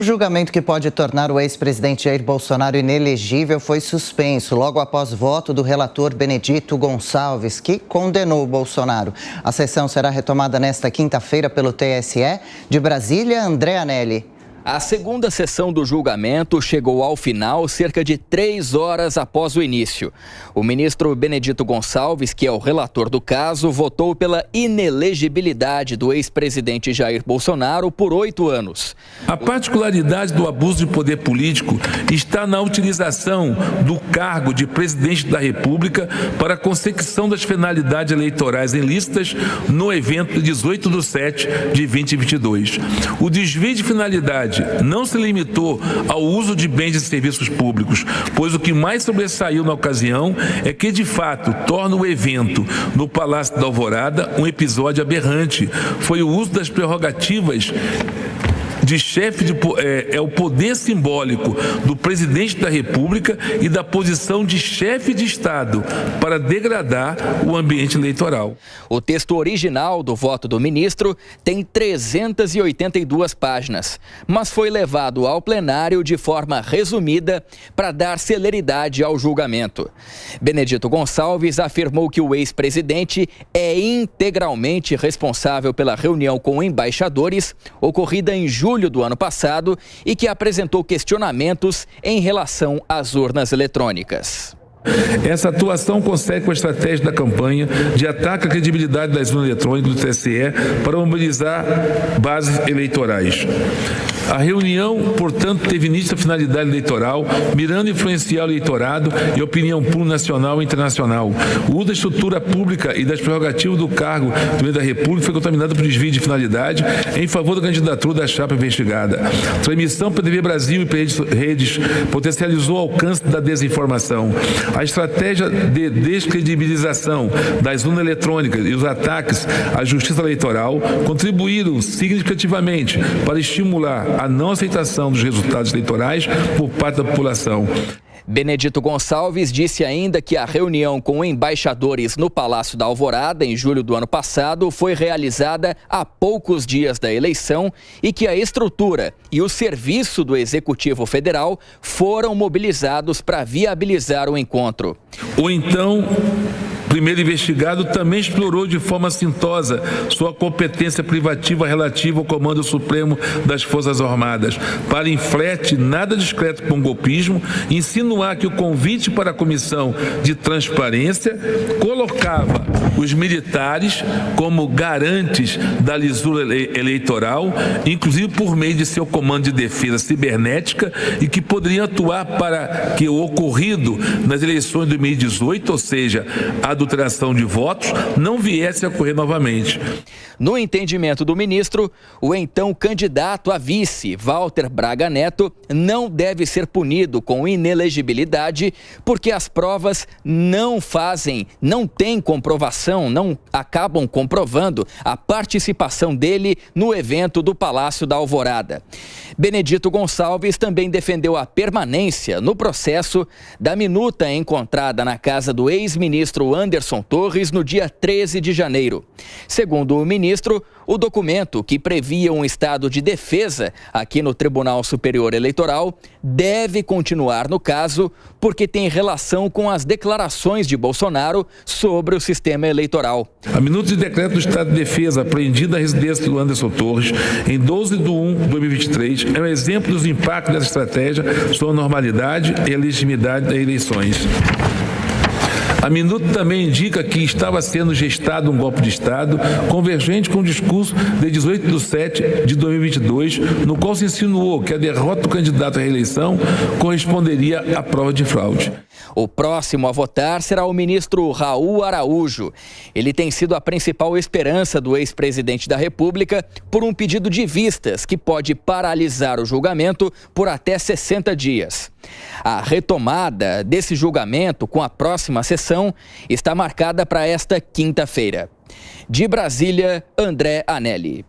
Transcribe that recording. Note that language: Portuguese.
O julgamento que pode tornar o ex-presidente Jair Bolsonaro inelegível foi suspenso logo após voto do relator Benedito Gonçalves, que condenou Bolsonaro. A sessão será retomada nesta quinta-feira pelo TSE. De Brasília, André Anelli. A segunda sessão do julgamento chegou ao final cerca de 3 horas após o início. O ministro Benedito Gonçalves, que é o relator do caso, votou pela inelegibilidade do ex-presidente Jair Bolsonaro por 8 anos. A particularidade do abuso de poder político está na utilização do cargo de presidente da República para a consecução das finalidades eleitorais ilícitas no evento de 18/7 de 2022. O desvio de finalidade não se limitou ao uso de bens e serviços públicos, pois o que mais sobressaiu na ocasião é que, de fato, torna o evento no Palácio da Alvorada um episódio aberrante. Foi o uso das prerrogativas de chefe o poder simbólico do presidente da República e da posição de chefe de Estado para degradar o ambiente eleitoral. O texto original do voto do ministro tem 382 páginas, mas foi levado ao plenário de forma resumida para dar celeridade ao julgamento. Benedito Gonçalves afirmou que o ex-presidente é integralmente responsável pela reunião com embaixadores ocorrida em julho do ano passado e que apresentou questionamentos em relação às urnas eletrônicas. Essa atuação consegue com a estratégia da campanha de ataque à credibilidade das urnas eletrônicas do TSE para mobilizar bases eleitorais. A reunião, portanto, teve nítida finalidade eleitoral, mirando influenciar o eleitorado e a opinião pública nacional e internacional. O uso da estrutura pública e das prerrogativas do cargo do presidente da República foi contaminado por desvio de finalidade em favor da candidatura da chapa investigada. Transmissão para a TV Brasil e redes potencializou o alcance da desinformação. A estratégia de descredibilização das urnas eletrônicas e os ataques à justiça eleitoral contribuíram significativamente para estimular a não aceitação dos resultados eleitorais por parte da população. Benedito Gonçalves disse ainda que a reunião com embaixadores no Palácio da Alvorada, em julho do ano passado, foi realizada há poucos dias da eleição e que a estrutura e o serviço do Executivo Federal foram mobilizados para viabilizar o encontro. Ou então, o primeiro investigado também explorou de forma assintosa sua competência privativa relativa ao Comando Supremo das Forças Armadas, para em flerte nada discreto com golpismo, insinuar que o convite para a Comissão de Transparência colocava os militares como garantes da lisura eleitoral, inclusive por meio de seu Comando de Defesa Cibernética, e que poderiam atuar para que o ocorrido nas eleições de 2018, ou seja, a adulteração de votos, não viesse a ocorrer novamente. No entendimento do ministro, o então candidato a vice, Walter Braga Neto, não deve ser punido com inelegibilidade porque as provas não têm comprovação, não acabam comprovando a participação dele no evento do Palácio da Alvorada. Benedito Gonçalves também defendeu a permanência no processo da minuta encontrada na casa do ex-ministro Anderson Torres no dia 13 de janeiro. Segundo o ministro, o documento que previa um estado de defesa aqui no Tribunal Superior Eleitoral deve continuar no caso porque tem relação com as declarações de Bolsonaro sobre o sistema eleitoral. A minuta de decreto do estado de defesa apreendida à residência do Anderson Torres em 12 de 1 de 2023 é um exemplo dos impactos dessa estratégia sobre a normalidade e a legitimidade das eleições. A minuta também indica que estava sendo gestado um golpe de Estado convergente com o discurso de 18/7 de 2022, no qual se insinuou que a derrota do candidato à reeleição corresponderia à prova de fraude. O próximo a votar será o ministro Raul Araújo. Ele tem sido a principal esperança do ex-presidente da República por um pedido de vistas que pode paralisar o julgamento por até 60 dias. A retomada desse julgamento com a próxima sessão está marcada para esta quinta-feira. De Brasília, André Anelli.